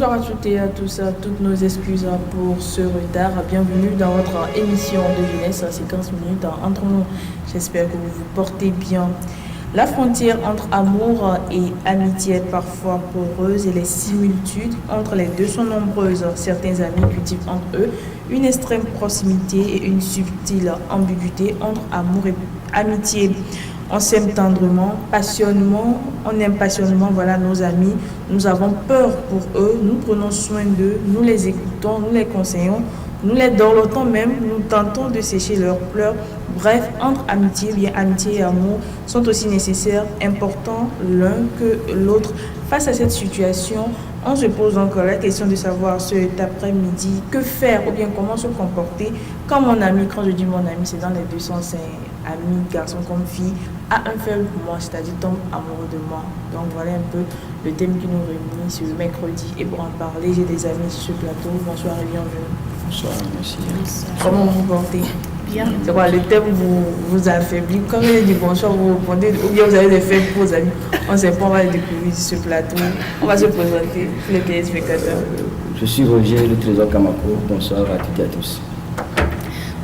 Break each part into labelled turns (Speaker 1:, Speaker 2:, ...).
Speaker 1: Bonsoir à toutes et à tous, toutes nos excuses pour ce retard. Bienvenue dans votre émission de jeunesse à 50 minutes entre nous. J'espère que vous vous portez bien. La frontière entre amour et amitié est parfois poreuse et les similitudes entre les deux sont nombreuses. Certains amis cultivent entre eux une extrême proximité et une subtile ambiguïté entre amour et amitié. On s'aime tendrement, passionnément, on aime passionnément, voilà nos amis. Nous avons peur pour eux, nous prenons soin d'eux, nous les écoutons, nous les conseillons, nous les dorlotons même, nous tentons de sécher leurs pleurs. Bref, entre amitié, bien amitié et amour sont aussi nécessaires, importants l'un que l'autre. Face à cette situation, on se pose donc la question de savoir cet après-midi que faire ou bien comment se comporter quand mon ami, quand je dis mon ami, c'est dans les deux sens, ami, garçon comme fille, a un faible pour moi, c'est-à-dire tombe amoureux de moi. Donc voilà un peu le thème qui nous réunit ce mercredi. Et pour en parler, j'ai des amis sur ce plateau. Bonsoir et bienvenue.
Speaker 2: Bonsoir, merci.
Speaker 1: Bonsoir. Comment vous portez?
Speaker 3: Bien.
Speaker 1: C'est quoi, le thème vous affaiblit? Quand il dit bonsoir, vous répondez, ou bien vous avez des faits pour vos amis. On ne sait pas, on va le découvrir sur ce plateau. On va se présenter pour les téléspectateurs.
Speaker 2: Je suis Roger, le Trésor Kamako. Bonsoir à toutes et à tous.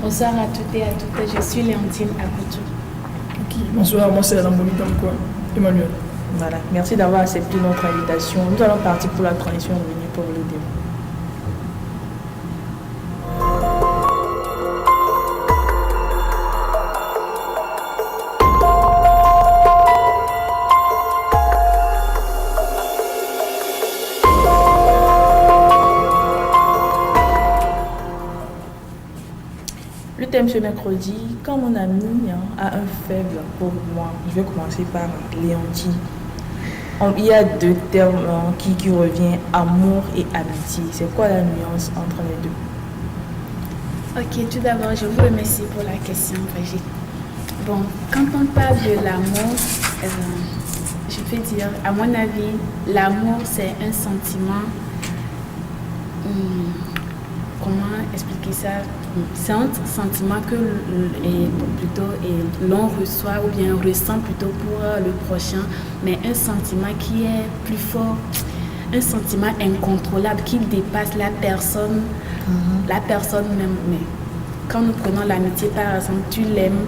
Speaker 3: Bonsoir à toutes et à toutes. Je suis Léontine Akoutou.
Speaker 4: Okay. Bonsoir, moi c'est Alamboni Damkwa, Emmanuel.
Speaker 1: Voilà, merci d'avoir accepté notre invitation. Nous allons partir pour la transition revenue pour le débat. Le thème ce mercredi, quand mon ami a un faible pour moi, je vais commencer par Léontine. Il y a deux termes qui reviennent, amour et amitié. C'est quoi la nuance entre les deux?
Speaker 3: Ok, tout d'abord, je vous remercie pour la question, Brigitte. Bon, quand on parle de l'amour, je peux dire, à mon avis, l'amour c'est un sentiment. Comment expliquer ça? C'est un sentiment que l'on reçoit ou bien ressent plutôt pour le prochain, mais un sentiment qui est plus fort, un sentiment incontrôlable qui dépasse la personne, la personne même. Mais quand nous prenons l'amitié, par exemple, tu l'aimes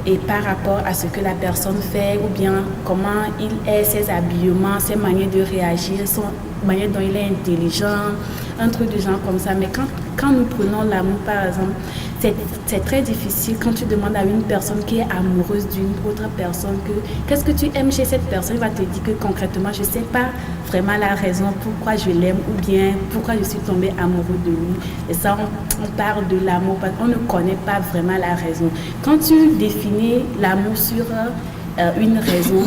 Speaker 3: et par rapport à ce que la personne fait ou bien comment il est, ses habillements, ses manières de réagir, son manière dont il est intelligent, un truc du genre comme ça. Mais quand nous prenons l'amour, par exemple, c'est très difficile quand tu demandes à une personne qui est amoureuse d'une autre personne qu'est-ce que tu aimes chez cette personne, il va te dire que concrètement, je ne sais pas vraiment la raison pourquoi je l'aime ou bien pourquoi je suis tombée amoureuse de lui. Et ça, on parle de l'amour parce qu'on ne connaît pas vraiment la raison. Quand tu définis l'amour sur une raison,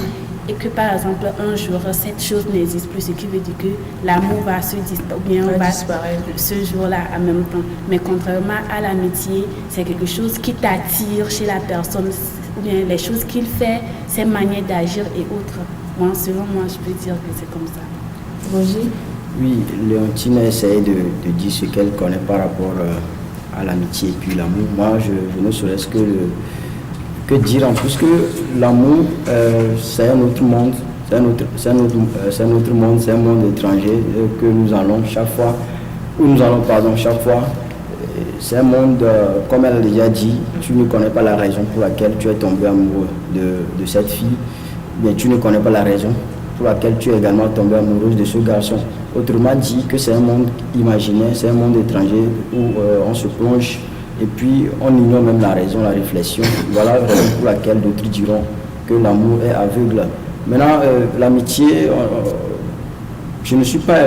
Speaker 3: et que par exemple un jour cette chose n'existe plus, ce qui veut dire que l'amour va se disparaître ce jour-là en même temps. Mais contrairement à l'amitié, c'est quelque chose qui t'attire chez la personne, ou bien les choses qu'il fait, ses manières d'agir et autres. Moi, selon moi, je peux dire que c'est comme ça.
Speaker 1: Roger?
Speaker 2: Oui, Léontine a essayé de dire ce qu'elle connaît par rapport à l'amitié et puis l'amour. Moi, je ne saurais que dire en plus que l'amour, c'est un autre monde, c'est un autre monde, c'est un monde étranger que nous allons chaque fois, c'est un monde, comme elle a déjà dit, tu ne connais pas la raison pour laquelle tu es tombé amoureux de cette fille, mais tu ne connais pas la raison pour laquelle tu es également tombé amoureuse de ce garçon. Autrement dit que c'est un monde imaginaire, c'est un monde étranger où on se plonge. Et puis, on ignore même la raison, la réflexion. Voilà la raison pour laquelle d'autres diront que l'amour est aveugle. Maintenant, l'amitié, je ne suis pas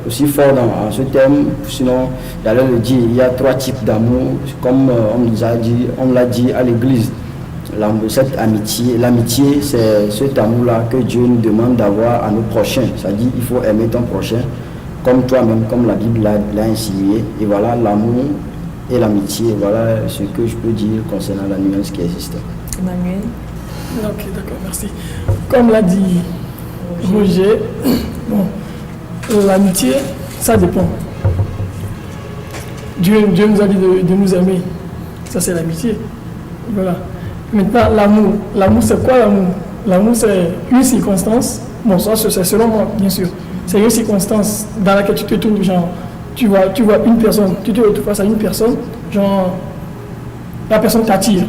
Speaker 2: aussi fort dans ce thème, sinon, j'allais le dire, il y a 3 types d'amour, comme on l'a dit à l'église. Cette amitié, l'amitié, c'est cet amour-là que Dieu nous demande d'avoir à nos prochains. C'est-à-dire, il faut aimer ton prochain comme toi-même, comme la Bible l'a insinué. Et voilà l'amour et l'amitié, voilà ce que je peux dire concernant la nuance qui existe.
Speaker 1: Emmanuel?
Speaker 4: Ok, d'accord, merci. Comme l'a dit Roger, bon, l'amitié, ça dépend. Dieu nous a dit de nous aimer. Ça, c'est l'amitié. Voilà. Maintenant, l'amour c'est quoi l'amour? L'amour, c'est une circonstance. Bon, ça, c'est selon moi, bien sûr. C'est une circonstance dans laquelle tu te trouves, genre, tu vois une personne, tu te retrouves face à une personne, genre, la personne t'attire.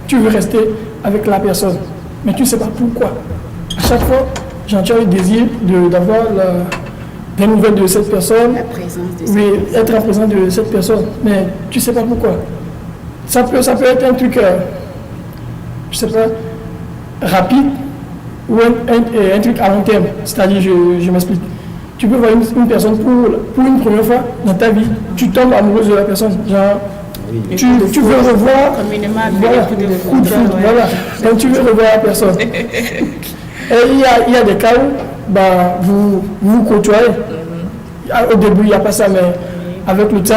Speaker 4: Tu veux rester avec la personne, mais tu ne sais pas pourquoi. À chaque fois, genre, tu as le désir d'avoir des nouvelles de cette personne,
Speaker 3: La présence de cette
Speaker 4: oui,
Speaker 3: personne.
Speaker 4: être en présence de cette personne, mais tu ne sais pas pourquoi. Ça peut être un truc, je sais pas, rapide ou un truc à long terme. C'est-à-dire, je m'explique. Tu peux voir une personne pour une première fois dans ta vie, tu tombes amoureuse de la personne. Genre,
Speaker 2: Oui.
Speaker 4: tu veux revoir,
Speaker 3: Communément appelé
Speaker 4: voilà,
Speaker 3: coup de
Speaker 4: coup de
Speaker 3: foudre,
Speaker 4: foudre,
Speaker 3: ouais.
Speaker 4: voilà. Donc tu veux revoir la personne. Et il y a des cas où bah, vous côtoyez. Au début, il n'y a pas ça, mais avec le temps,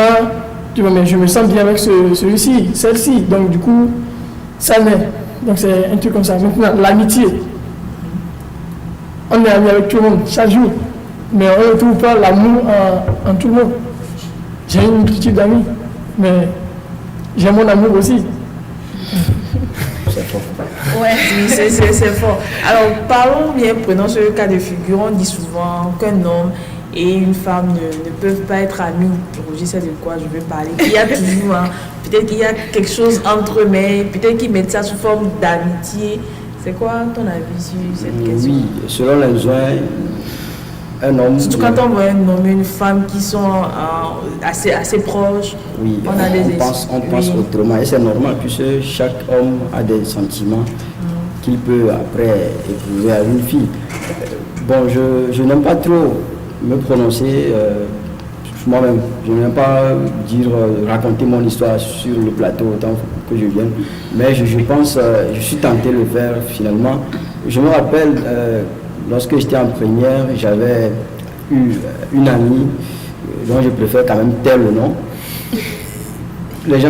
Speaker 4: tu vois, mais je me sens bien avec celui-ci, celle-ci. Donc du coup, ça naît. Donc c'est un truc comme ça. Maintenant, l'amitié. On est amis avec tout le monde, chaque jour. Mais on ne trouve pas l'amour en tout le monde. J'ai une multitude d'amis, mais j'ai mon amour aussi.
Speaker 2: C'est fort.
Speaker 1: Ouais, oui, c'est fort. Alors, parlons bien, prenons ce cas de figure. On dit souvent qu'un homme et une femme ne peuvent pas être amis. Je sais de quoi je veux parler. Il y a toujours, peut-être qu'il y a quelque chose entre eux, mais peut-être qu'ils mettent ça sous forme d'amitié. C'est quoi ton avis sur cette question?
Speaker 2: Oui, selon les besoins, un homme.
Speaker 1: Surtout quand on voit un homme et une femme qui sont assez proches.
Speaker 2: Oui,
Speaker 1: on a des
Speaker 2: on pense
Speaker 1: oui.
Speaker 2: autrement et c'est normal puisque chaque homme a des sentiments qu'il peut après éprouver à une fille. Bon, je n'aime pas trop me prononcer moi-même. Je n'aime pas raconter mon histoire sur le plateau autant que je vienne, mais je pense, je suis tenté de le faire finalement. Je me rappelle, lorsque j'étais en première, j'avais eu une amie dont je préfère quand même taire le nom.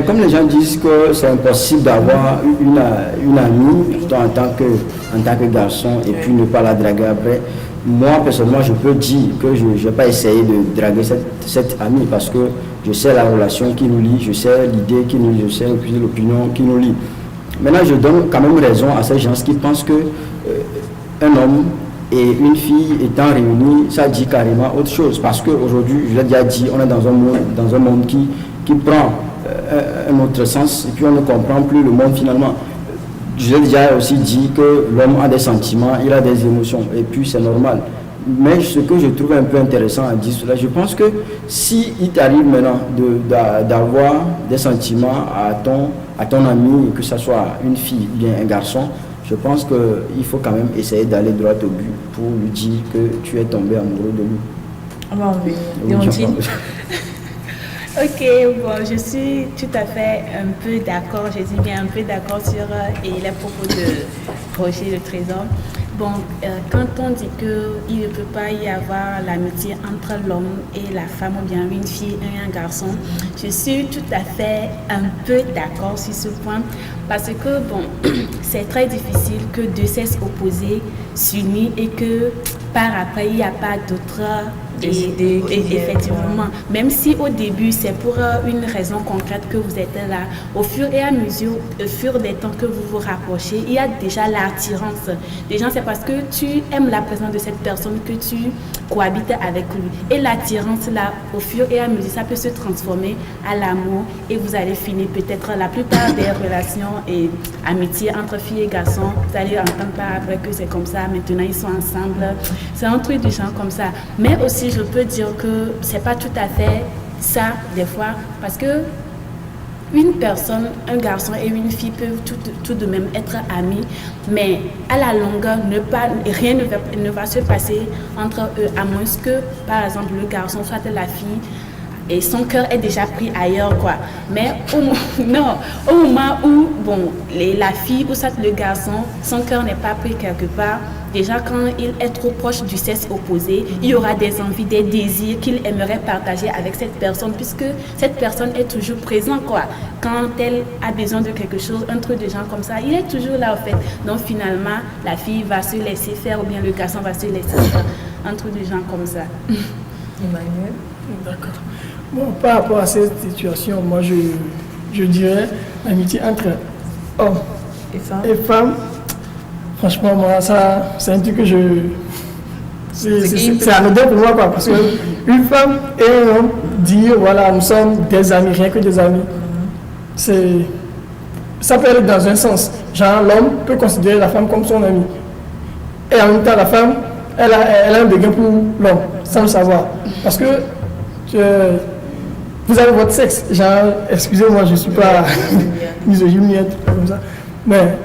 Speaker 2: Comme les gens disent que c'est impossible d'avoir une amie en tant que garçon et puis ne pas la draguer après, moi personnellement je peux dire que je ne vais pas essayer de draguer cette amie parce que je sais la relation qui nous lie, je sais l'idée qui nous lie, je sais l'opinion qui nous lie. Maintenant je donne quand même raison à ces gens qui pensent que un homme et une fille étant réunis, ça dit carrément autre chose parce qu'aujourd'hui, je l'ai déjà dit, on est dans un monde qui prend un autre sens et puis on ne comprend plus le monde finalement. Je l'ai déjà aussi dit que l'homme a des sentiments, il a des émotions et puis c'est normal. Mais ce que je trouve un peu intéressant à dire cela, je pense que si il t'arrive maintenant d'avoir des sentiments à ton ami, que ce soit une fille ou bien un garçon, je pense qu'il faut quand même essayer d'aller droit au but pour lui dire que tu es tombé amoureux de lui.
Speaker 1: Bon, mais
Speaker 2: Oui,
Speaker 3: Ok, bon, je suis tout à fait un peu d'accord, je dis bien un peu d'accord sur les propos de Roger le Trésor. Bon, quand on dit qu'il ne peut pas y avoir l'amitié entre l'homme et la femme, ou bien une fille et un garçon, je suis tout à fait un peu d'accord sur ce point, parce que, bon, c'est très difficile que deux sexes opposés s'unissent et que par après, il n'y a pas d'autres idées. Effectivement, même si au début, c'est pour une raison concrète que vous êtes là, au fur et à mesure, au fur des temps que vous vous rapprochez, il y a déjà l'attirance. Déjà, c'est parce que tu aimes la présence de cette personne que tu cohabites avec lui. Et l'attirance, là, au fur et à mesure, ça peut se transformer à l'amour et vous allez finir peut-être la plupart des relations et amitiés entre filles et garçons. Vous allez entendre par après que c'est comme ça, maintenant ils sont ensemble. C'est un truc du genre comme ça. Mais aussi, je peux dire que c'est pas tout à fait ça, des fois, parce que une personne, un garçon et une fille peuvent tout de même être amis, mais à la longueur, rien ne va se passer entre eux, à moins que, par exemple, le garçon soit la fille et son cœur est déjà pris ailleurs, quoi. Mais au moment où, bon, la fille ou soit le garçon, son cœur n'est pas pris quelque part, déjà quand il est trop proche du sexe opposé, il y aura des envies, des désirs qu'il aimerait partager avec cette personne, puisque cette personne est toujours présente, quoi. Quand elle a besoin de quelque chose, un truc de genre comme ça, il est toujours là, en fait. Donc finalement, la fille va se laisser faire, ou bien le garçon va se laisser faire, un truc de genre comme ça.
Speaker 1: Emmanuel?
Speaker 4: D'accord. Bon, par rapport à cette situation, moi je dirais l'amitié entre hommes
Speaker 1: Et femme?
Speaker 4: et femmes. Franchement, moi, ça, c'est un truc que C'est anodin pour moi, quoi, parce qu'une femme et un homme dire, voilà, nous sommes des amis, rien que des amis, ça peut aller dans un sens. Genre, l'homme peut considérer la femme comme son amie. Et en même temps, la femme, elle a un béguin pour l'homme, sans le savoir. Parce que vous avez votre sexe. Genre, excusez-moi, je ne suis pas misogyne, un truc comme ça. Mais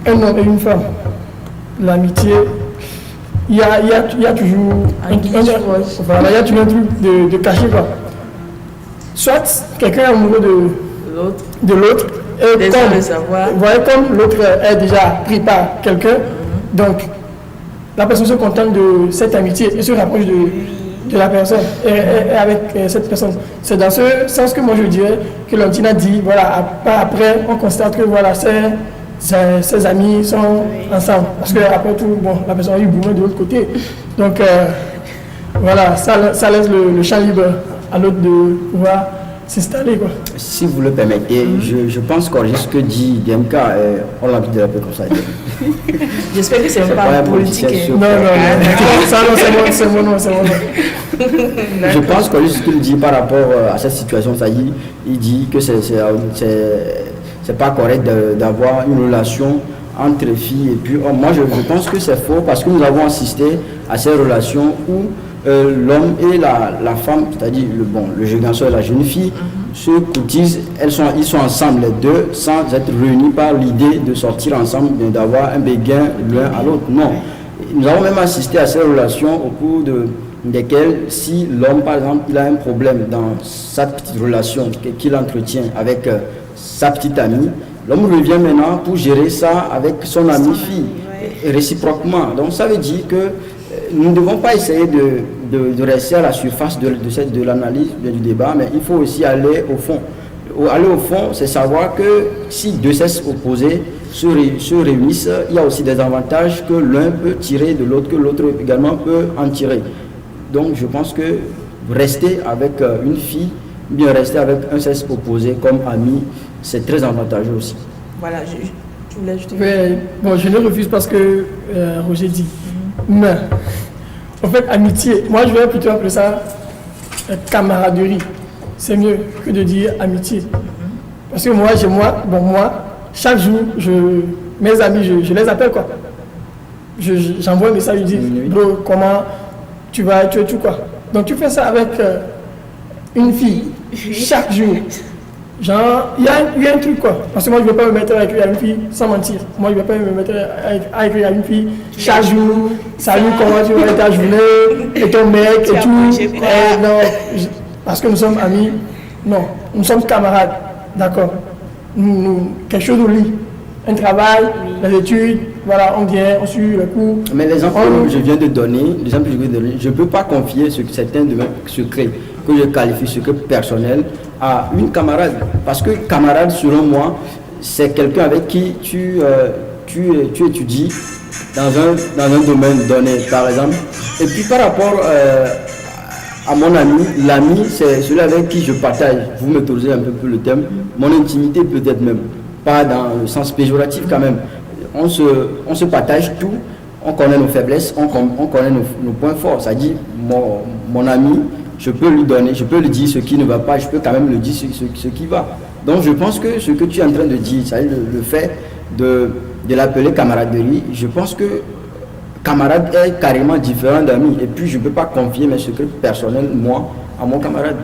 Speaker 4: un homme et une femme, l'amitié, il y a toujours un truc de caché, quoi. Soit quelqu'un est amoureux de l'autre, et comme l'autre est déjà pris par quelqu'un, donc la personne se contente de cette amitié et se rapproche de la personne et avec cette personne. C'est dans ce sens que moi je dirais que l'Antina dit, voilà, après on constate que voilà, ses amis sont ensemble. Parce que après tout, bon, la personne a eu besoin de l'autre côté. Donc voilà, ça laisse le champ libre à l'autre de pouvoir s'installer, quoi.
Speaker 2: Si vous le permettez, je pense qu'on ce que dit DMK, on l'a dit un peu comme ça.
Speaker 1: J'espère que c'est pas politique.
Speaker 4: Non, c'est mon nom.
Speaker 2: Je pense que ce qu'il dit par rapport à cette situation, ça y est, il dit que c'est pas correct d'avoir une relation entre filles et puis moi je pense que c'est faux parce que nous avons assisté à ces relations où l'homme et la femme, c'est-à-dire le jeune garçon et la jeune fille, se courtisent, ils sont ensemble les deux sans être réunis par l'idée de sortir ensemble, d'avoir un béguin l'un à l'autre. Non. Nous avons même assisté à ces relations au cours desquelles si l'homme par exemple il a un problème dans sa petite relation qu'il entretient avec sa petite amie, l'homme revient maintenant pour gérer ça avec son amie fille, et réciproquement. Donc ça veut dire que nous ne devons pas essayer de rester à la surface de l'analyse du débat, mais il faut aussi aller au fond. Aller au fond, c'est savoir que si deux sexes opposés se réunissent, il y a aussi des avantages que l'un peut tirer de l'autre, que l'autre également peut en tirer. Donc je pense que rester avec une fille, bien rester avec un sexe opposé comme ami, c'est très avantageux aussi.
Speaker 1: Voilà, tu voulais ajouter?
Speaker 4: Oui, bon, je le refuse parce que Roger dit. Mais, en fait, amitié, moi je vais plutôt appeler ça camaraderie. C'est mieux que de dire amitié. Parce que moi, chaque jour, mes amis, je les appelle, quoi. J'envoie un message, je dis, bro, comment tu vas, tu es tout, quoi. Donc tu fais ça avec une fille, chaque jour. Genre, il y a un truc, quoi. Parce que moi, je ne vais pas me mettre à écrire à une fille sans mentir. Moi, je ne vais pas me mettre à écrire à une fille chaque jour. Salut, comment tu vas ta journée, et ton mec, et tout. Non, parce que nous sommes amis. Non, nous sommes camarades. D'accord. Quelque chose nous lie. Un travail, les études, voilà, on vient, on suit le cours.
Speaker 2: Mais l'exemple que je viens de donner, je ne peux pas confier certains de mes secrets que je qualifie secret personnel à une camarade. Parce que camarade, selon moi, c'est quelqu'un avec qui tu étudies dans un domaine donné, par exemple. Et puis par rapport à mon ami, l'ami, c'est celui avec qui je partage, vous m'autorisez un peu plus le terme, mon intimité peut-être même, pas dans le sens péjoratif quand même. On se partage tout, on connaît nos faiblesses, on connaît nos points forts. C'est-à-dire, mon ami, je peux lui donner, je peux lui dire ce qui ne va pas, je peux quand même lui dire ce qui va. Donc je pense que ce que tu es en train de dire, c'est-à-dire le fait de l'appeler camaraderie, je pense que camarade est carrément différent d'ami. Et puis je ne peux pas confier mes secrets personnels, moi, à mon camarade.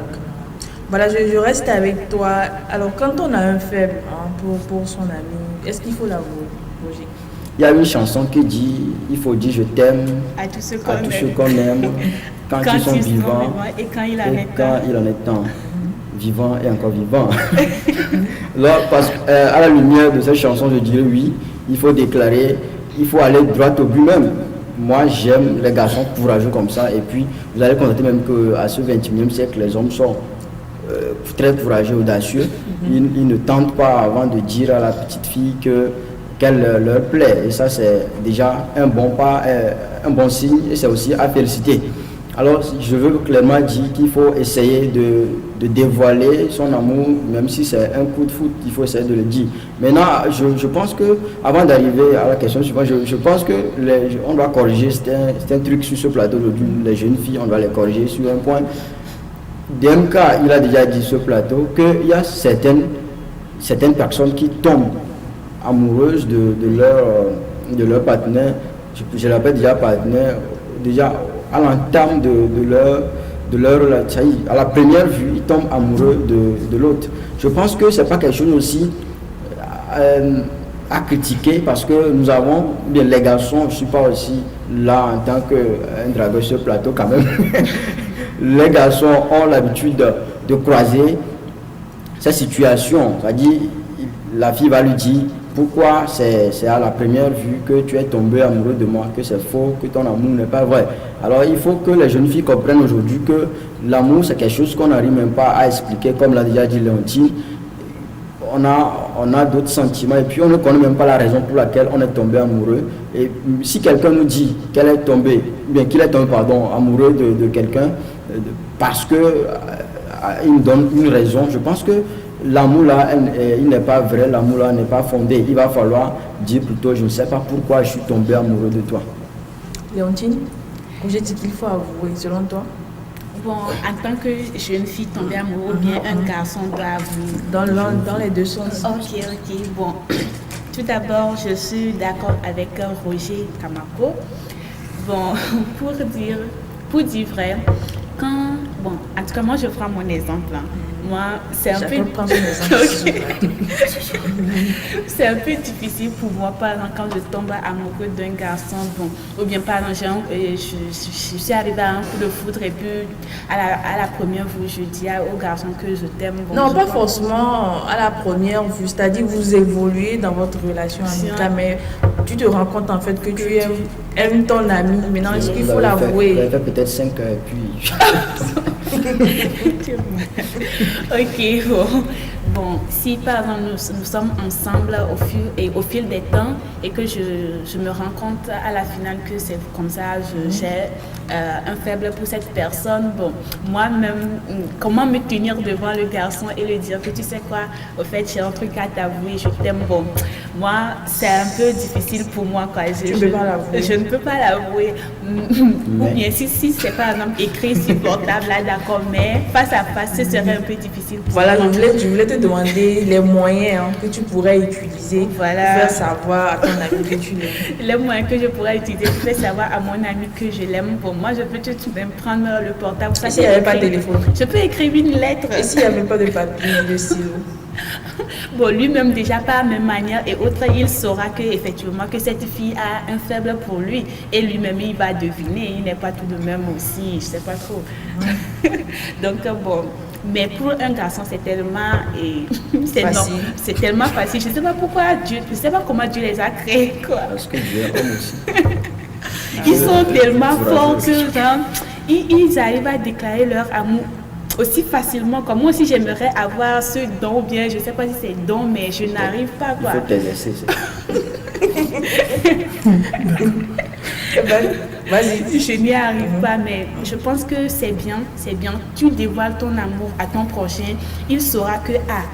Speaker 1: Voilà, je reste avec toi. Alors quand on a un faible pour son ami, est-ce qu'il faut l'avouer, Roger?
Speaker 2: Il y a une chanson qui dit, il faut dire je t'aime
Speaker 3: À tous ceux
Speaker 2: qu'on aime, quand ils sont vivants
Speaker 3: et quand il
Speaker 2: en est temps. Vivant et encore vivant. Alors, à la lumière de cette chanson, je dirais oui, il faut déclarer, il faut aller droit au but même. Moi, j'aime les garçons courageux comme ça. Et puis, vous allez constater même qu'à ce 21e siècle, les hommes sont très courageux, audacieux. Ils ne tentent pas avant de dire à la petite fille qu'elle leur plaît. Et ça, c'est déjà un bon pas, un bon signe. Et c'est aussi à féliciter. Alors, je veux clairement dire qu'il faut essayer de dévoiler son amour, même si c'est un coup de foot, il faut essayer de le dire. Maintenant, je pense que, avant d'arriver à la question suivante, je pense que on doit corriger, c'est un truc sur ce plateau aujourd'hui, les jeunes filles, on doit les corriger sur un point. DMK, il a déjà dit sur ce plateau qu'il y a certaines personnes qui tombent amoureuses de leur partenaire, je l'appelle déjà partenaire, déjà à l'entame de leur à la première vue, ils tombent amoureux de l'autre. Je pense que c'est pas quelque chose aussi à critiquer, parce que nous avons, bien les garçons, je ne suis pas aussi là en tant qu'un dragueur sur le plateau quand même. Les garçons ont l'habitude de croiser cette situation, c'est-à-dire la fille va lui dire pourquoi c'est à la première vue que tu es tombé amoureux de moi, que c'est faux, que ton amour n'est pas vrai. Alors il faut que les jeunes filles comprennent aujourd'hui que l'amour c'est quelque chose qu'on n'arrive même pas à expliquer, comme l'a déjà dit Léontine. On a d'autres sentiments et puis on ne connaît même pas la raison pour laquelle on est tombé amoureux. Et si quelqu'un nous dit qu'il est tombé amoureux de quelqu'un parce que il nous donne une raison, je pense que l'amour là, il n'est pas vrai, l'amour là n'est pas fondé. Il va falloir dire plutôt, je ne sais pas pourquoi je suis tombé amoureux de toi.
Speaker 1: Léontine, j'ai dit qu'il faut avouer, selon toi?
Speaker 3: Bon, en tant que jeune fille tombée amoureuse, bien un garçon doit avouer.
Speaker 1: Dans les deux sens.
Speaker 3: Ok. Bon, tout d'abord, je suis d'accord avec Roger Kamako. Bon, pour dire vrai, en tout cas, moi, je prends mon exemple. Moi, c'est un peu... C'est un peu difficile pour moi, par exemple, quand je tombe amoureux d'un garçon, ou bien par exemple, je suis arrivée à un coup de foudre et puis à la première vue, je dis au garçon que je t'aime.
Speaker 1: Non, pas forcément à la première vue, c'est-à-dire que vous évoluez dans votre relation amicale, mais tu te rends compte en fait que tu aimes ton ami. Maintenant, est-ce qu'il faut l'avouer?
Speaker 2: Vous avez fait peut-être 5 heures et puis...
Speaker 3: Ok, bon, si par exemple nous sommes ensemble au fil des temps et que je me rends compte à la finale que c'est comme ça, j'ai un faible pour cette personne, bon, moi-même, comment me tenir devant le garçon et lui dire que tu sais quoi, au fait j'ai un truc à t'avouer, je t'aime, bon, moi c'est un peu difficile pour moi quoi. Je ne peux pas l'avouer. Ou bien si c'est par exemple écrit sur portable là, d'accord, mais face à face ce serait un peu difficile pour
Speaker 1: voilà,
Speaker 3: moi.
Speaker 1: je voulais te demander les moyens que tu pourrais utiliser pour faire savoir à ton ami que tu l'aimes.
Speaker 3: Les moyens que je pourrais utiliser pour faire savoir à mon ami que je l'aime, pour moi je peux tout de même prendre le portable.
Speaker 1: Et s'il n'y avait pas de téléphone?
Speaker 3: Je peux écrire une lettre.
Speaker 1: Et s'il n'y avait pas de papier, de stylo?
Speaker 3: Bon, lui-même déjà par la même manière et autre, il saura effectivement que cette fille a un faible pour lui et lui-même il va deviner, il n'est pas tout de même aussi, je sais pas trop. Donc bon, mais pour un garçon c'est tellement
Speaker 1: facile.
Speaker 3: C'est tellement facile. Je sais pas pourquoi Dieu, je sais pas comment Dieu les a créés quoi.
Speaker 2: Parce que Dieu est homme aussi.
Speaker 3: Ils sont tellement forts que genre, ils arrivent à déclarer leur amour aussi facilement. Comme moi aussi j'aimerais avoir ce don, ou bien je sais pas si c'est don, mais je n'arrive pas quoi.
Speaker 2: Il faut t'exercer.
Speaker 1: Vas-y.
Speaker 3: Je n'y arrive pas, mais je pense que c'est bien. Tu dévoiles ton amour à ton prochain, il saura que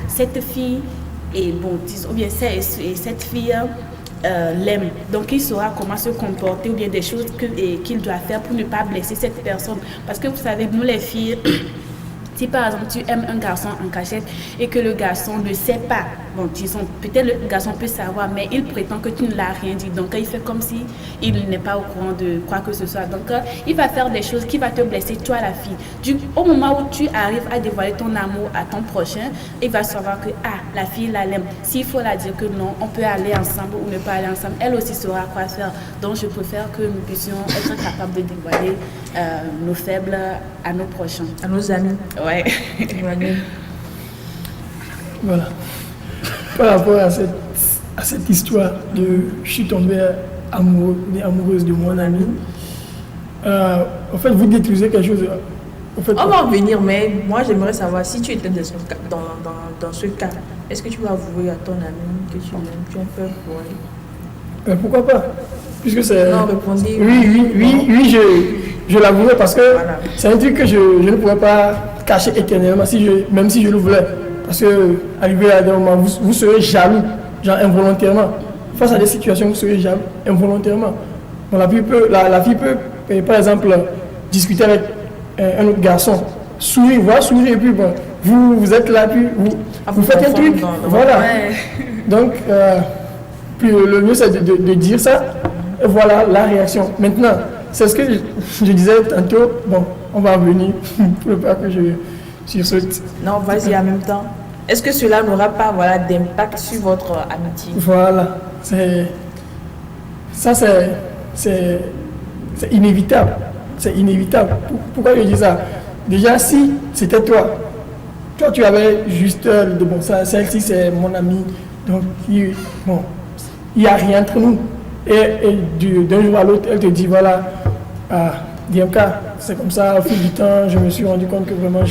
Speaker 3: cette fille est bon, disons, ou bien cette fille l'aime. Donc il saura comment se comporter ou bien des choses qu'il doit faire pour ne pas blesser cette personne. Parce que vous savez, nous les filles, si par exemple tu aimes un garçon en cachette et que le garçon ne sait pas, bon disons, peut-être le garçon peut savoir, mais il prétend que tu ne l'as rien dit. Donc il fait comme si il n'est pas au courant de quoi que ce soit. Donc il va faire des choses qui vont te blesser, toi la fille. Au moment où tu arrives à dévoiler ton amour à ton prochain, il va savoir que la fille la l'aime. S'il faut la dire que non, on peut aller ensemble ou ne pas aller ensemble, elle aussi saura quoi faire. Donc je préfère que nous puissions être capables de dévoiler nos faibles à nos prochains.
Speaker 1: À nos amis.
Speaker 3: Ouais.
Speaker 4: Voilà. Par rapport à cette histoire de je suis tombée amoureuse de mon ami, en fait, vous détruisez quelque chose. En fait,
Speaker 1: on va en venir, mais moi j'aimerais savoir si tu étais dans ce cas, est-ce que tu vas avouer à ton ami que tu l'aimes, tu as peur pour elle?
Speaker 4: Pourquoi pas? Puisque c'est.
Speaker 1: Non, répondez.
Speaker 4: Oui, je l'avouerai parce que voilà. C'est un truc que je ne pourrais pas cacher éternellement, même si je le voulais. Parce que, arrivé à un moment, vous serez jaloux, genre involontairement. Face à des situations, vous serez jaloux involontairement. Donc, la fille peut, par exemple, discuter avec un autre garçon, sourire, et puis bon, vous êtes là, puis vous faites un truc. Voilà.
Speaker 3: Ouais.
Speaker 4: Donc, puis le mieux, c'est de dire ça. Et voilà la réaction. Maintenant, c'est ce que je disais tantôt. Bon, on va revenir pour ne pas que je sursaute.
Speaker 1: Non, vas-y en même temps. Est-ce que cela n'aura pas d'impact sur votre amitié?
Speaker 4: Voilà. C'est inévitable. C'est inévitable. Pourquoi je dis ça? Déjà, si c'était toi tu avais juste bon, celle-ci c'est mon amie, donc il n'y a rien entre nous. Et d'un jour à l'autre, elle te dit voilà, Diemka, c'est comme ça, au fil du temps, je me suis rendu compte que vraiment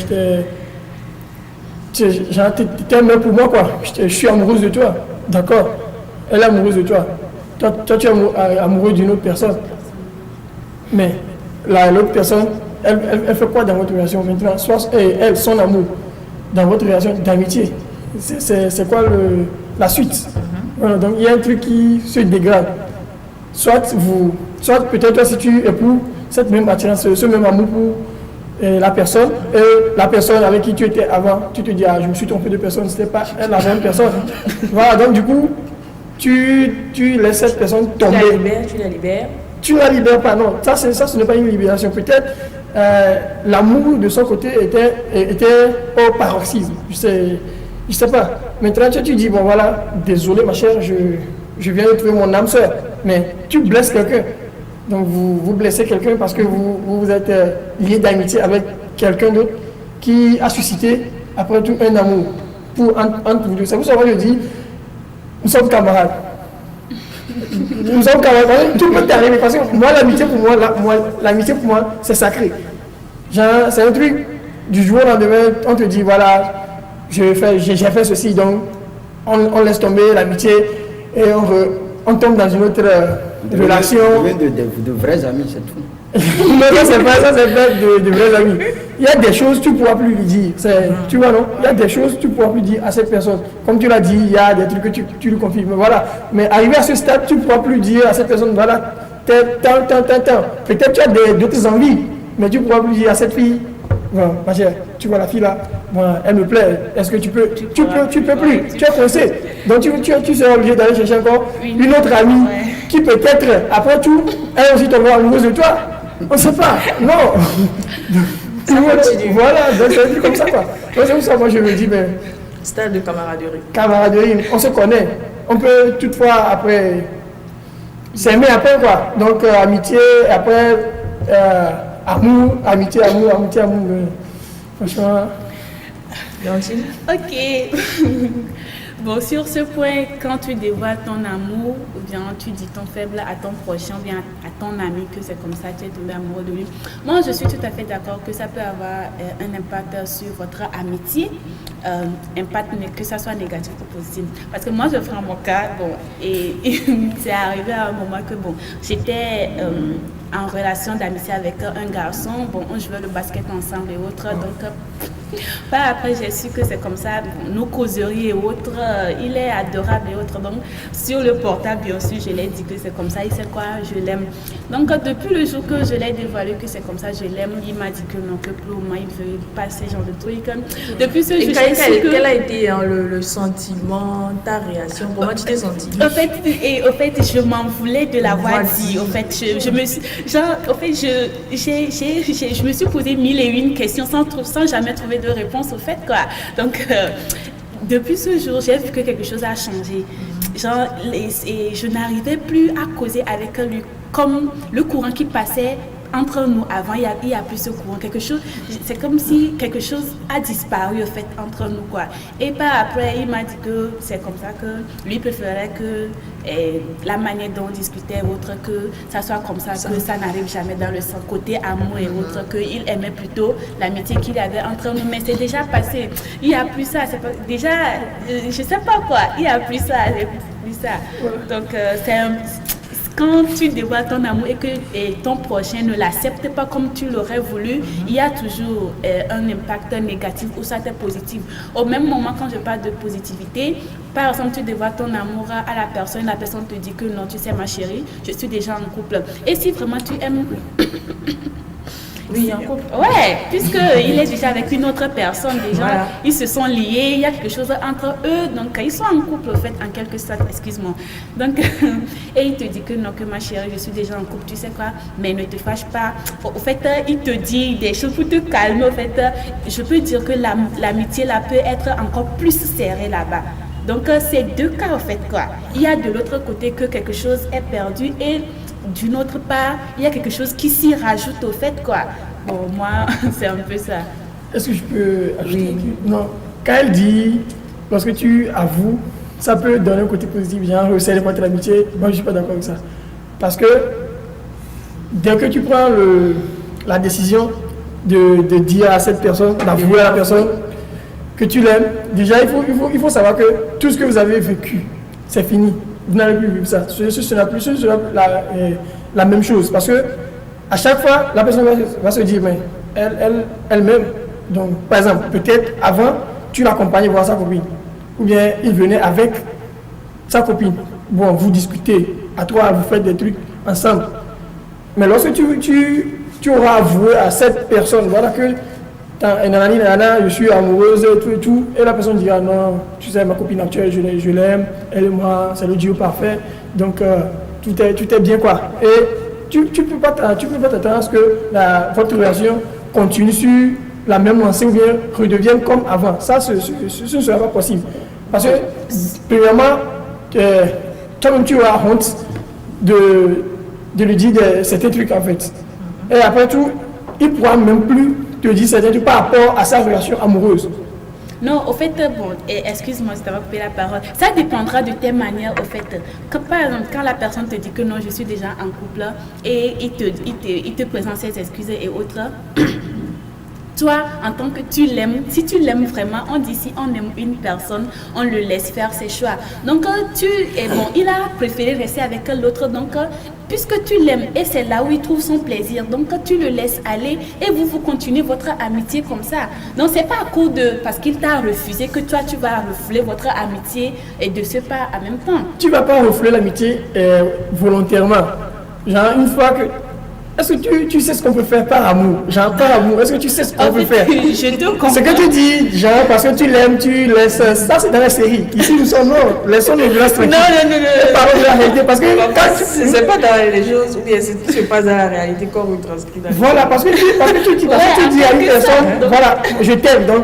Speaker 4: t'étais même pour moi, quoi. Je suis amoureuse de toi, d'accord? Elle est amoureuse de toi. Toi, tu es amoureux d'une autre personne. Mais l'autre personne, elle fait quoi dans votre relation maintenant? Soit elle, son amour, dans votre relation d'amitié. C'est quoi la suite? Voilà, donc il y a un truc qui se dégrade. Soit peut-être toi, si tu éprouves cette même attirance, ce même amour pour la personne, et la personne avec qui tu étais avant, tu te dis, je me suis trompé de personne, c'était pas la même personne. Voilà, donc du coup, tu laisses cette personne tomber.
Speaker 1: Tu la libères.
Speaker 4: Tu ne la libères pas, non. Ça, ce n'est pas une libération. Peut-être l'amour de son côté était au paroxysme. Je sais pas. Maintenant, tu dis, bon voilà, désolé ma chère, je viens de trouver mon âme sœur. Mais tu blesses quelqu'un. Donc vous blessez quelqu'un parce que vous êtes lié d'amitié avec quelqu'un d'autre qui a suscité après tout un amour entre vous deux. C'est pour ça que je dis, nous sommes camarades. Nous sommes camarades. Tout peut t'arriver parce que moi, l'amitié pour moi, c'est sacré. Genre, c'est un truc du jour au lendemain, on te dit voilà, j'ai fait ceci, donc on laisse tomber l'amitié et on tombe dans une autre relation.
Speaker 2: De vrais amis, c'est tout.
Speaker 4: Non, c'est pas ça, c'est pas de vrais amis. Il y a des choses que tu ne pourras plus lui dire. Tu vois, non? Il y a des choses que tu ne pourras plus dire à cette personne. Comme tu l'as dit, il y a des trucs que tu lui confies. Mais voilà. Mais arrivé à ce stade, tu ne pourras plus dire à cette personne, voilà, tant. Peut-être tu as d'autres envies, mais tu ne pourras plus dire à cette fille, bon, ma chère, tu vois la fille là, bon, elle me plaît, est-ce que tu peux plus, tu es coincé. Donc tu seras obligé d'aller chercher encore une autre amie qui peut-être, après tout, elle aussi tombera amoureuse de toi. On ne sait pas, non. Voilà, donc c'est un truc comme ça quoi. Donc c'est pour ça moi je me dis, ben,
Speaker 1: Stade de camaraderie.
Speaker 4: Camaraderie, on se connaît. On peut toutefois après s'aimer après quoi. Donc amitié, après amour, amitié, amour. Franchement.
Speaker 1: Leontine?
Speaker 3: Ok. Bon, sur ce point, quand tu dévoiles ton amour, ou bien tu dis ton faible à ton prochain, ou bien à ton ami, que c'est comme ça, tu es tombé amoureux de lui. Moi, je suis tout à fait d'accord que ça peut avoir un impact sur votre amitié, impact que ça soit négatif ou positif. Parce que moi, je prends mon cas, bon, et c'est arrivé à un moment que, bon, j'étais en relation d'amitié avec un garçon, bon, on jouait le basket ensemble et autres, donc... après j'ai su que c'est comme ça, nos causeries et autres, il est adorable et autres, donc sur le portable bien sûr je l'ai dit que c'est comme ça, il sait quoi, je l'aime. Donc depuis le jour que je l'ai dévoilé que c'est comme ça, je l'aime, il m'a dit que non, que pour moi il veut pas ce genre de trucs. Depuis ce jour,
Speaker 1: quel a été le sentiment, ta réaction, comment tu t'es sentie?
Speaker 3: Au fait, je m'en voulais de l'avoir dit. Au fait, je me suis, genre, au fait, je me suis posé 1001 questions sans jamais trouver de réponse au fait quoi. Donc depuis ce jour, j'ai vu que quelque chose a changé. Genre, et je n'arrivais plus à causer avec lui comme le courant qui passait entre nous avant. Il y a plus ce courant, c'est comme si quelque chose a disparu au fait entre nous quoi. Et par après, il m'a dit que c'est comme ça que lui préférait que la manière dont on discutait autre, que ça soit comme ça, que ça n'arrive jamais dans le côté amour et autre, qu'il aimait plutôt l'amitié qu'il y avait entre nous. Mais c'est déjà passé. Il n'y a plus ça. C'est pas, déjà, je sais pas quoi. Il n'y a plus ça. Donc quand tu dévoiles ton amour et que ton prochain ne l'accepte pas comme tu l'aurais voulu, il y a toujours un impact négatif ou ça est positif. Au même moment, quand je parle de positivité, par exemple, tu dévoiles ton amour à la personne te dit que non, tu sais ma chérie, je suis déjà en couple. Et si vraiment tu aimes...
Speaker 1: Oui, en couple.
Speaker 3: Ouais, puisqu'il est déjà avec une autre personne, déjà,
Speaker 1: Voilà.
Speaker 3: ils se sont liés, il y a quelque chose entre eux, donc ils sont en couple, en fait, en quelque sorte, excuse-moi. Donc, et il te dit que non, que ma chérie, je suis déjà en couple, tu sais quoi, mais ne te fâche pas. Au fait, il te dit des choses pour te calmer, au fait, je peux dire que l'amitié, là, peut être encore plus serrée là-bas. Donc, c'est deux cas, en fait, quoi. Il y a de l'autre côté que quelque chose est perdu et d'une autre part, il y a quelque chose qui s'y rajoute au fait, quoi. Bon, moi, c'est un peu ça.
Speaker 4: Est-ce que je peux ajouter
Speaker 1: Oui.
Speaker 4: Non. Quand elle dit, lorsque tu avoues, ça peut donner un côté positif, genre, c'est votre l'amitié. Moi, je ne suis pas d'accord avec ça. Parce que dès que tu prends la décision de dire à cette personne, d'avouer à la personne que tu l'aimes, déjà, il faut savoir que tout ce que vous avez vécu, c'est fini. Vous n'allez plus vivre ça. Ce sera plus la même chose. Parce que à chaque fois, la personne va se dire, mais elle-même. Donc, par exemple, peut-être avant, tu l'accompagnais voir sa copine. Ou bien il venait avec sa copine. Bon, vous discutez. À toi, vous faites des trucs ensemble. Mais lorsque tu auras avoué à cette personne, voilà que je suis amoureuse et tout, et la personne dira non, tu sais, ma copine actuelle, je l'aime, elle et moi, c'est le duo parfait, donc tout est bien, quoi. Et tu peux pas t'attendre à ce que votre relation continue sur la même lancée ou bien redevienne comme avant. Ça, ce ne sera pas possible. Parce que, premièrement, toi-même tu auras honte de lui dire certains trucs, en fait. Et après tout, il ne pourra même plus te dire certains trucs par rapport à sa relation amoureuse.
Speaker 3: Non, au fait, bon, excuse-moi si tu vas couper la parole. Ça dépendra de tes manières, au fait. Que, par exemple, quand la personne te dit que non, je suis déjà en couple et il te présente ses excuses et autres, toi, en tant que tu l'aimes, si tu l'aimes vraiment, on dit si on aime une personne, on le laisse faire ses choix. Donc, il a préféré rester avec l'autre, donc, puisque tu l'aimes et c'est là où il trouve son plaisir, donc tu le laisses aller et vous continuez votre amitié comme ça. Donc, c'est pas à cause parce qu'il t'a refusé que toi, tu vas refouler votre amitié et de ce pas en même temps.
Speaker 4: Tu vas pas refouler l'amitié volontairement. Genre, une fois que... Est-ce que tu sais ce qu'on peut faire par amour? Genre, par amour, est-ce que tu sais ce qu'on peut faire?
Speaker 3: Je te comprends.
Speaker 4: Ce que tu dis, genre, parce que tu l'aimes, tu laisses... Ça, c'est dans la série. Ici, nous sommes non. Laissons les gens tranquilles.
Speaker 1: Non.
Speaker 4: Parlons de la réalité. Parce que
Speaker 1: C'est pas dans les choses, ou bien c'est pas dans la réalité qu'on retranscrit dans les
Speaker 4: voilà, parce que tu dis à une personne, voilà, je t'aime, donc...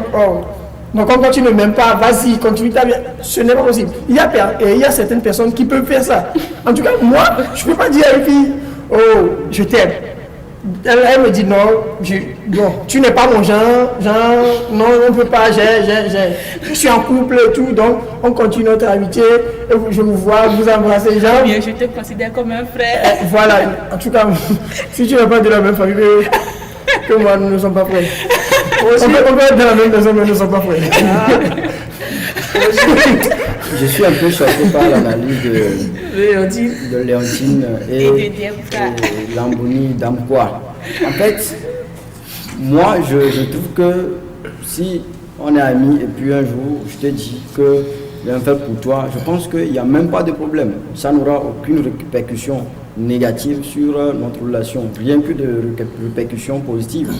Speaker 4: Donc, quand tu ne m'aimes pas, vas-y, continue ta vie. Ce n'est pas possible. Il y a certaines personnes qui peuvent faire ça. En tout cas, moi, je ne peux pas dire à une fille, oh, je t'aime. Elle me dit non, tu n'es pas mon genre, non, on ne peut pas, je suis en couple et tout, donc on continue notre amitié, et je vous vois, vous embrassez, genre.
Speaker 3: Bien, je te considère comme un frère.
Speaker 4: Voilà, en tout cas, si tu n'es pas de la même famille que moi, nous ne sommes pas frères. On peut être de la même maison, mais nous ne sommes pas frères.
Speaker 2: Je suis un peu choqué par l'analyse de Léontine et Lambouni Damkwa. En fait, moi, je trouve que si on est amis et puis un jour, je te dis que je vais faire pour toi, je pense qu'il n'y a même pas de problème. Ça n'aura aucune répercussion négative sur notre relation, rien que de répercussions positives.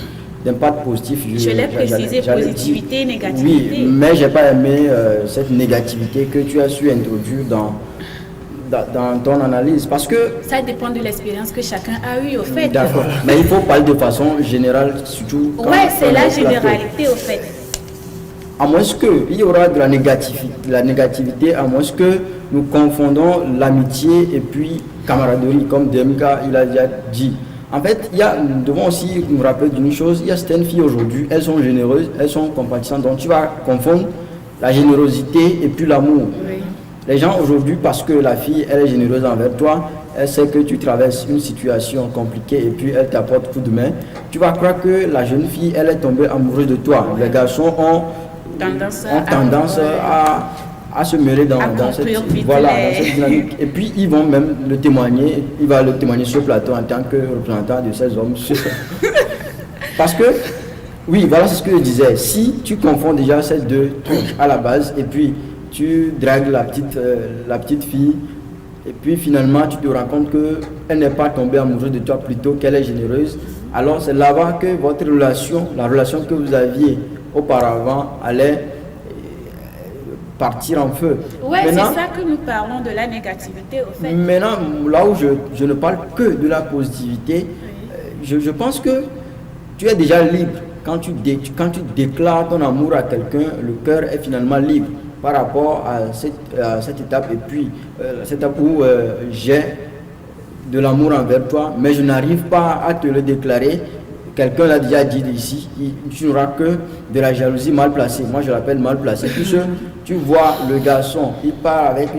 Speaker 2: D'impact positif.
Speaker 3: Je l'ai précisé, positivité, négativité.
Speaker 2: Oui, mais je n'ai pas aimé cette négativité que tu as su introduire dans ton analyse. Parce que...
Speaker 3: Ça dépend de l'expérience que chacun a eue, au fait.
Speaker 2: D'accord, mais il faut parler de façon générale, surtout...
Speaker 3: Oui, c'est la généralité, au fait.
Speaker 2: À moins qu'il y aura de la négativité, à moins que nous confondons l'amitié et puis camaraderie, comme DMK il a déjà dit. En fait, nous devons aussi nous rappeler d'une chose, il y a certaines filles aujourd'hui, elles sont généreuses, elles sont compatissantes, donc tu vas confondre la générosité et puis l'amour.
Speaker 3: Oui.
Speaker 2: Les gens aujourd'hui, parce que la fille, elle est généreuse envers toi, elle sait que tu traverses une situation compliquée et puis elle t'apporte coup de main, tu vas croire que la jeune fille, elle est tombée amoureuse de toi. Les garçons ont tendance à se mêler dans cette dynamique. Et puis, ils vont même le témoigner. Il va le témoigner sur le plateau en tant que représentant de ces hommes. Parce que, oui, voilà, c'est ce que je disais. Si tu confonds déjà ces deux trucs à la base, et puis tu dragues la petite fille, et puis finalement tu te rends compte qu'elle n'est pas tombée amoureuse de toi, plutôt qu'elle est généreuse, alors c'est là-bas que votre relation, la relation que vous aviez auparavant, allait partir en feu.
Speaker 3: Oui, c'est ça que nous parlons de la négativité, au fait.
Speaker 2: Maintenant, là où je ne parle que de la positivité, je pense que tu es déjà libre. Quand tu déclares ton amour à quelqu'un, le cœur est finalement libre par rapport à cette étape. Et puis, cette étape où j'ai de l'amour envers toi, mais je n'arrive pas à te le déclarer. Quelqu'un l'a déjà dit ici, tu n'auras que de la jalousie mal placée. Moi, je l'appelle mal placée. Puisque tu vois le garçon, il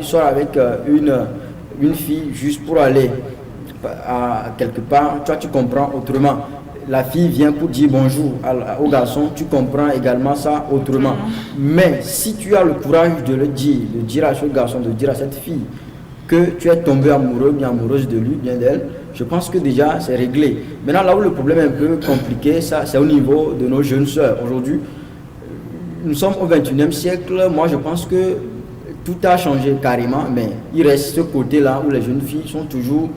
Speaker 2: sort avec une fille juste pour aller à quelque part. Toi, tu comprends autrement. La fille vient pour dire bonjour au garçon, tu comprends également ça autrement. Mais si tu as le courage de dire à ce garçon, de dire à cette fille que tu es tombé amoureux, bien amoureuse de lui, bien d'elle, je pense que déjà c'est réglé. Maintenant, là où le problème est un peu compliqué, ça c'est au niveau de nos jeunes sœurs. Aujourd'hui, nous sommes au 21e siècle. Moi, je pense que tout a changé carrément, mais il reste ce côté-là où les jeunes filles sont toujours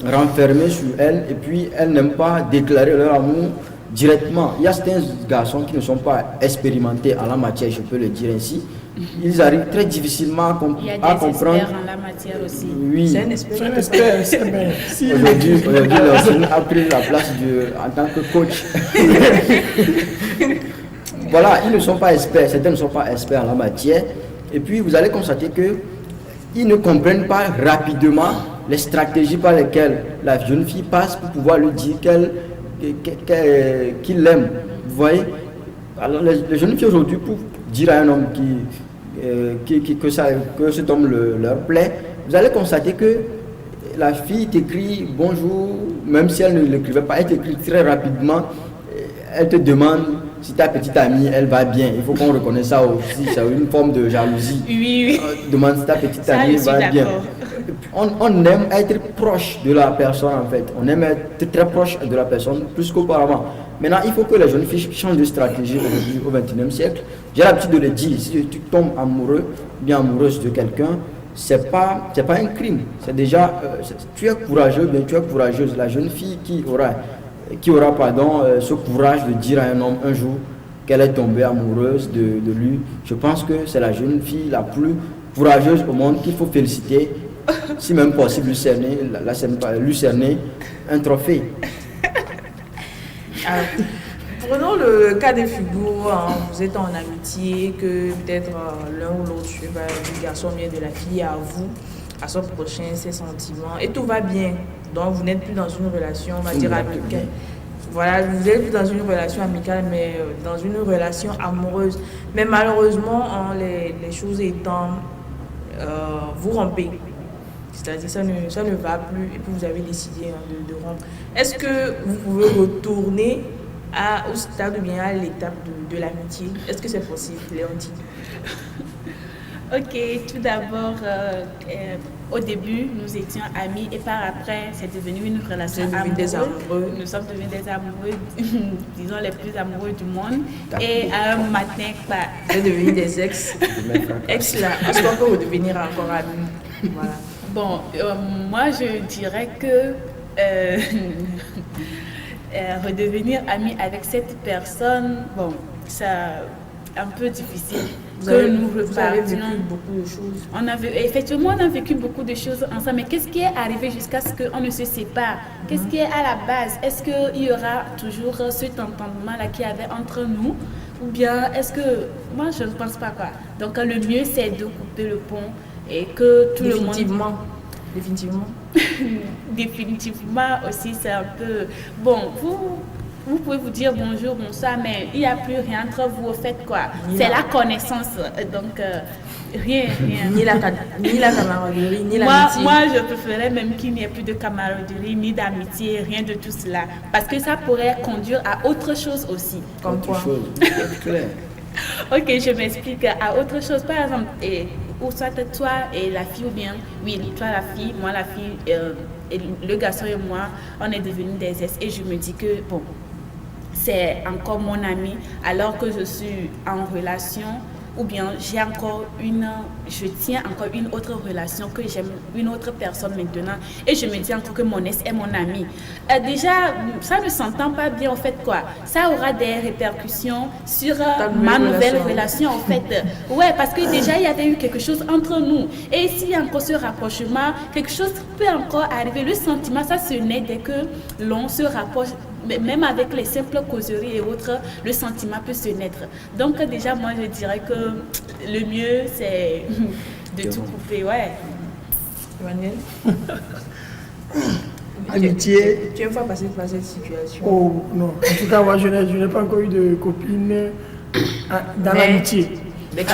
Speaker 2: renfermées sur elles, et puis elles n'aiment pas déclarer leur amour directement. Il y a certains garçons qui ne sont pas expérimentés en la matière, je peux le dire ainsi. Ils arrivent très difficilement à comprendre.
Speaker 3: Il y a des experts en la matière aussi.
Speaker 2: Oui.
Speaker 1: C'est un expert.
Speaker 2: Aujourd'hui, Laurcine a pris la place en tant que coach. Voilà, ils ne sont pas experts, certains ne sont pas experts en la matière. Et puis vous allez constater qu'ils ne comprennent pas rapidement les stratégies par lesquelles la jeune fille passe pour pouvoir lui dire qu'il l'aime. Vous voyez? Alors les jeunes filles aujourd'hui, pour dire à un homme que cet homme leur plaît, vous allez constater que la fille t'écrit bonjour, même si elle ne l'écrivait pas, elle t'écrit très rapidement, elle te demande si ta petite amie, elle va bien. Il faut qu'on reconnaisse ça aussi, c'est une forme de jalousie.
Speaker 3: Oui.
Speaker 2: Demande si ta petite amie va bien. On aime être proche de la personne en fait. On aime être très proche de la personne plus qu'auparavant. Maintenant, il faut que les jeunes filles changent de stratégie aujourd'hui au XXIe siècle. J'ai l'habitude de le dire, si tu tombes amoureux, bien amoureuse de quelqu'un, c'est pas un crime. C'est déjà, tu es courageux, bien tu es courageuse. La jeune fille qui aura ce courage de dire à un homme un jour qu'elle est tombée amoureuse de lui, je pense que c'est la jeune fille la plus courageuse au monde qu'il faut féliciter, si même possible lui cerner un trophée.
Speaker 1: Prenons le cas de figure, hein, vous êtes en amitié, que peut-être l'un ou l'autre, du garçon vient de la fille à vous, à son prochain, ses sentiments, et tout va bien. Donc vous n'êtes plus dans une relation, on va dire amicale. Voilà, vous êtes plus dans une relation amicale, mais dans une relation amoureuse. Mais malheureusement, hein, les choses étant, vous rompez. C'est-à-dire ça ne va plus et puis vous avez décidé de rompre. Est-ce que vous pouvez retourner au stade ou bien à l'étape de l'amitié? Est-ce que c'est possible, Léontine?
Speaker 3: Ok, tout d'abord, au début, nous étions amis et par après, c'est devenu une relation amoureuse. Nous sommes devenus des amoureux, disons les plus amoureux du monde. Et à un matin,
Speaker 1: vous êtes devenus des ex. Ex là, est-ce qu'on peut redevenir encore amis? Voilà.
Speaker 3: Bon, moi je dirais que redevenir ami avec cette personne, bon, c'est un peu difficile.
Speaker 1: Vous avez vécu beaucoup de choses.
Speaker 3: Effectivement, on a vécu beaucoup de choses ensemble, mais qu'est-ce qui est arrivé jusqu'à ce qu'on ne se sépare? Qu'est-ce qui est à la base? Est-ce qu'il y aura toujours cet entendement-là qu'il y avait entre nous? Ou bien est-ce que... Moi, je ne pense pas quoi. Donc, le mieux, c'est de couper le pont et que tout le monde...
Speaker 1: Définitivement.
Speaker 3: Définitivement aussi, c'est un peu... Bon, vous pouvez vous dire bonjour, bonsoir, mais il n'y a plus rien entre vous, au fait, quoi. C'est la connaissance, donc rien.
Speaker 1: Ni la camaraderie, ni l'amitié.
Speaker 3: Moi, je préférais même qu'il n'y ait plus de camaraderie, ni d'amitié, rien de tout cela. Parce que ça pourrait conduire à autre chose aussi.
Speaker 1: Comme quoi?
Speaker 3: Ok, je m'explique à autre chose. Par exemple, ou soit toi et la fille, ou bien, oui, toi la fille, moi la fille, et le garçon et moi, on est devenus des ex. Et je me dis que, bon, c'est encore mon ami, alors que je suis en relation, ou bien je tiens encore une autre relation, que j'aime une autre personne maintenant, et je me dis encore que mon ex est mon ami. Déjà, ça ne s'entend pas bien, en fait, quoi. Ça aura des répercussions sur ma nouvelle relation, en fait. Ouais, parce que déjà, il y avait eu quelque chose entre nous. Et s'il y a encore ce rapprochement, quelque chose peut encore arriver. Le sentiment, ça se naît dès que l'on se rapproche. Même avec les simples causeries et autres, le sentiment peut se naître. Donc déjà, moi, je dirais que le mieux, c'est de tout couper, ouais.
Speaker 1: Emmanuel,
Speaker 4: Amitié.
Speaker 1: tu es pas passé par cette situation?
Speaker 4: Oh non, en tout cas, moi, je n'ai pas encore eu de copine dans l'amitié.
Speaker 1: Ok.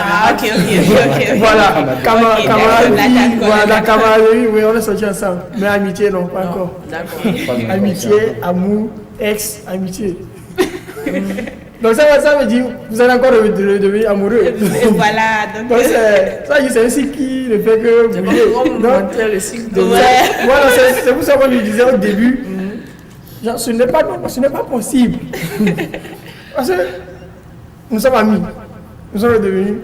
Speaker 4: Voilà, camaraderie, voilà, camaraderie, oui, on est sortis ensemble. Mais amitié, non, pas encore.
Speaker 1: D'accord.
Speaker 4: Amitié, amour, ex, amitié. Donc ça veut dire, vous allez encore devenir amoureux.
Speaker 3: Et voilà, donc
Speaker 4: c'est un cycle qui ne fait que bouger. Donc,
Speaker 1: le cycle de
Speaker 4: voilà, c'est pour ça que je disais au début, genre, ce n'est pas possible. Parce que nous sommes amis, nous sommes devenus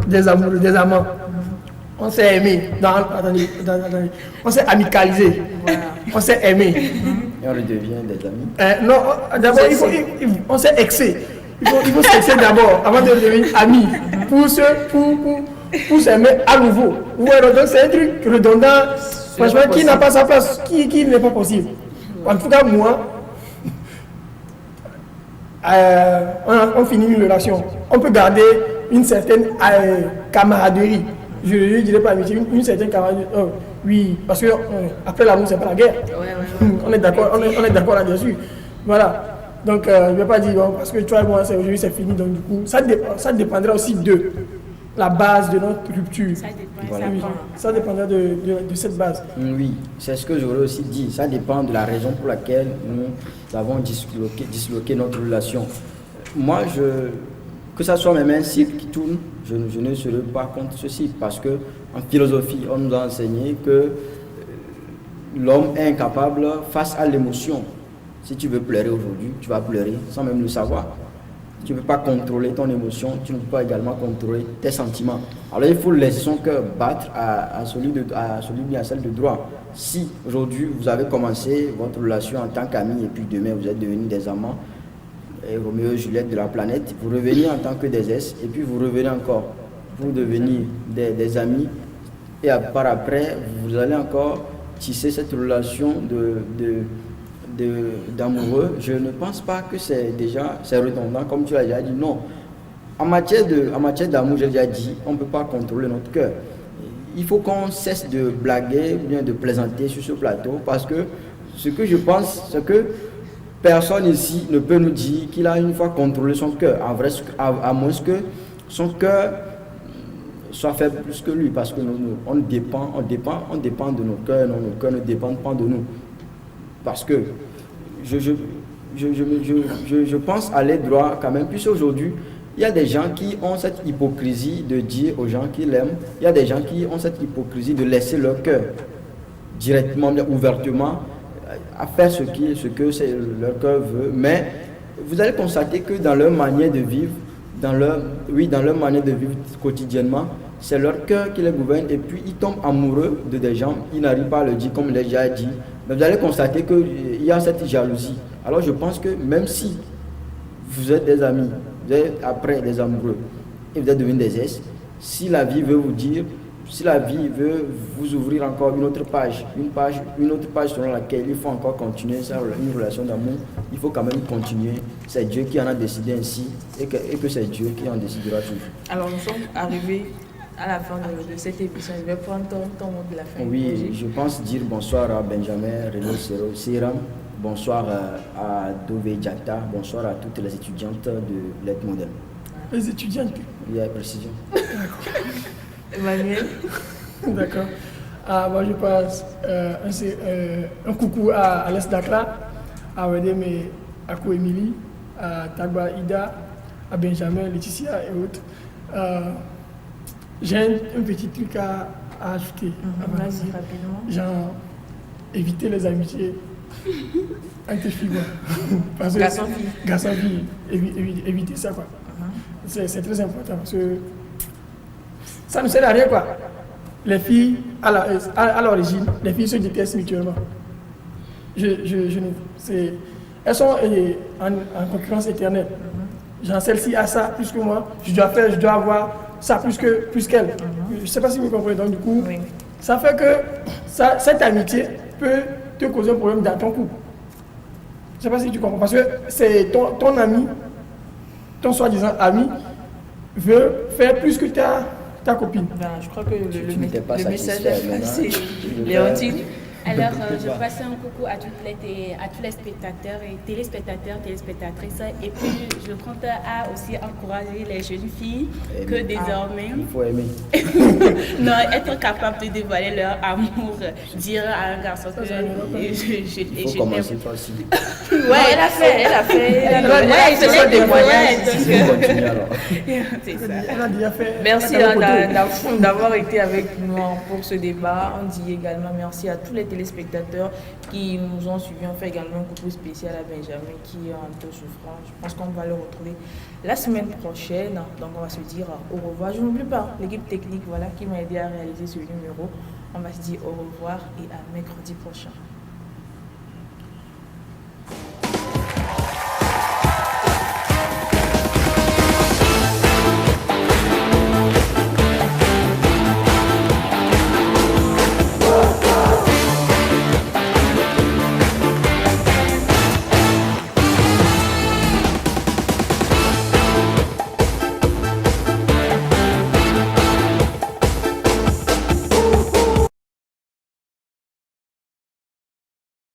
Speaker 4: des amoureux, des amants. On s'est aimés, on s'est amicalisés, on s'est aimés.
Speaker 2: Et on redevient des amis.
Speaker 4: Non, d'abord, on s'est exé. Il faut s'exer d'abord, avant de devenir amis, pour s'aimer à nouveau. Ouais, donc c'est un truc redondant, franchement, qui n'a pas sa place, qui n'est pas possible. En tout cas, moi, on finit une relation. On peut garder une certaine camaraderie. Je ne dirais pas amitié, une certaine camaraderie. Oui, parce que après l'amour, c'est pas la guerre. On est d'accord là-dessus. Voilà. Donc, je ne vais pas dire, bon, parce que toi et moi, aujourd'hui, c'est fini. Donc, du coup, ça dépendra aussi de la base de notre rupture.
Speaker 3: ça dépend.
Speaker 2: Voilà.
Speaker 4: Ça dépendra de cette base.
Speaker 2: Oui, c'est ce que j'aurais aussi dit. Ça dépend de la raison pour laquelle nous avons disloqué notre relation. Moi, que ça soit même un cycle qui tourne, je ne serai pas contre ceci. Parce que en philosophie, on nous a enseigné que l'homme est incapable face à l'émotion. Si tu veux pleurer aujourd'hui, tu vas pleurer sans même le savoir. Tu ne peux pas contrôler ton émotion, tu ne peux pas également contrôler tes sentiments. Alors il faut laisser son cœur battre à celui à celle de droit. Si aujourd'hui vous avez commencé votre relation en tant qu'amis et puis demain vous êtes devenus des amants, et Roméo et Juliette de la planète, vous revenez en tant que des S et puis vous revenez encore pour devenir des amis et par après vous allez encore tisser cette relation d'amoureux. Je ne pense pas que c'est redondant comme tu l'as déjà dit. Non, en matière d'amour, j'ai déjà dit, on ne peut pas contrôler notre cœur. Il faut qu'on cesse de blaguer ou bien de plaisanter sur ce plateau, parce que ce que je pense, c'est que personne ici ne peut nous dire qu'il a une fois contrôlé son cœur, à moins que son cœur soit fait plus que lui, parce que on dépend de nos cœurs, nos cœurs ne dépendent pas de nous. Parce que je pense aller droit quand même, puisque aujourd'hui, il y a des gens qui ont cette hypocrisie de dire aux gens qu'ils l'aiment, il y a des gens qui ont cette hypocrisie de laisser leur cœur directement, ouvertement, à faire ce que leur cœur veut, mais vous allez constater que dans leur manière de vivre, dans leur manière de vivre quotidiennement, c'est leur cœur qui les gouverne et puis ils tombent amoureux de des gens, ils n'arrivent pas à le dire comme il l'a déjà dit. Mais vous allez constater qu'il y a cette jalousie. Alors je pense que même si vous êtes des amis, vous êtes après des amoureux et vous êtes devenus des S, si la vie veut vous ouvrir encore une autre page selon laquelle il faut encore continuer une relation d'amour, il faut quand même continuer. C'est Dieu qui en a décidé ainsi et que c'est Dieu qui en décidera toujours.
Speaker 1: Alors nous sommes arrivés à la fin de cette émission. Je vais prendre ton mot de la fin.
Speaker 2: Oui, je pense dire bonsoir à Benjamin René Siram, bonsoir à Dove Diakta, bonsoir à toutes les étudiantes de lettres modernes.
Speaker 4: Les étudiantes?
Speaker 2: Il y a précision.
Speaker 4: D'accord.
Speaker 1: Emmanuel.
Speaker 4: D'accord. Moi je passe un coucou à Alès Dakla, à Wedeme Akou Emily, à Tagba Ida, à Benjamin, Laetitia et autres. J'ai un petit truc à ajouter.
Speaker 1: Vas-y, rapidement.
Speaker 4: Genre, éviter les amitiés avec tes filles. Parce que garçon-fille, éviter ça. Quoi. C'est très important parce que ça ne sert à rien. Quoi. Les filles, à l'origine, les filles se détestent mutuellement. Elles sont en concurrence éternelle. Genre, celle-ci a ça plus que moi, je dois avoir ça plus qu'elle. Je ne sais pas si vous comprenez. Donc, du coup, ça fait que cette amitié peut te causer un problème dans ton couple. Je ne sais pas si tu comprends. Parce que c'est ton ami, ton soi-disant ami, veut faire plus que ta copine.
Speaker 1: Je crois que le message
Speaker 2: satisfait,
Speaker 1: est passé. Léontine.
Speaker 3: Alors, je passe un coucou à tous les spectateurs et téléspectatrices. Et puis, je compte à aussi encourager les jeunes filles que désormais,
Speaker 2: il faut aimer.
Speaker 3: non, être capable de dévoiler leur amour, dire à un garçon que
Speaker 2: Il faut commencer toi aussi.
Speaker 3: Ouais, elle a fait.
Speaker 1: Elle a fait son témoignage.
Speaker 2: Il faut continuer alors.
Speaker 3: C'est ça.
Speaker 4: Elle a déjà fait.
Speaker 1: Merci d'avoir été avec nous pour ce débat. On dit également merci à tous les téléspectateurs qui nous ont suivis. On fait également un coucou spécial à Benjamin qui est un peu souffrant. Je pense qu'on va le retrouver la semaine prochaine. Donc on va se dire au revoir. Je n'oublie pas l'équipe technique qui m'a aidé à réaliser ce numéro. On va se dire au revoir et à mercredi prochain.